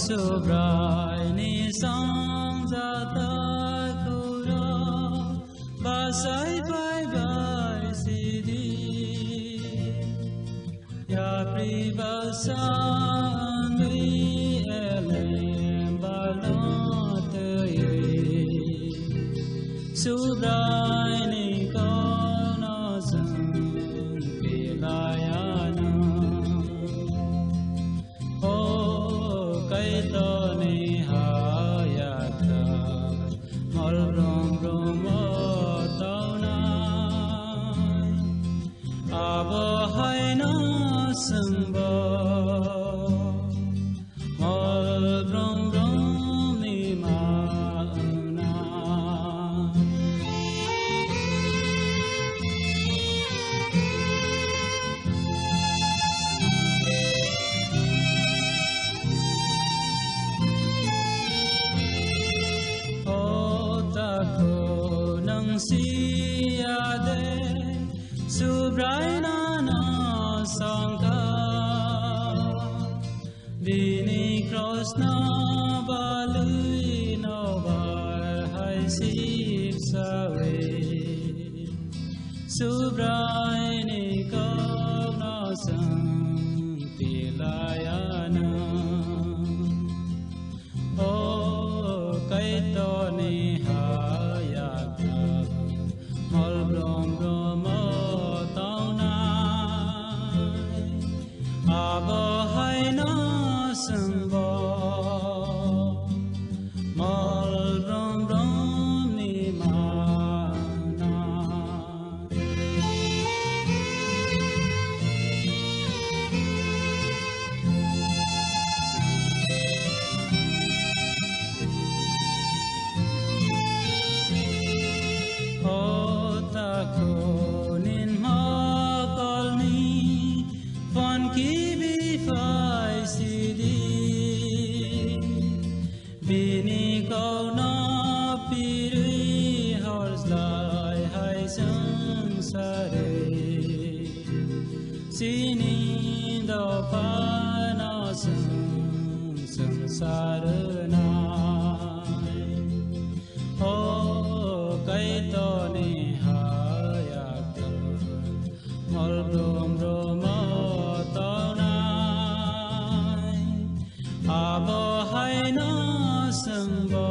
subraini samjata kura basai bye bye sidi ya pribasami elem balate subraini kona sam pilayana subraini kona sam pilayana o kaito ni hayata mol brom bromo taunai abo haina sambo mol brom brom ni ma Sini Dopharok samsarana o kaito ni hayata mol brom bromo taunai abo haina sambo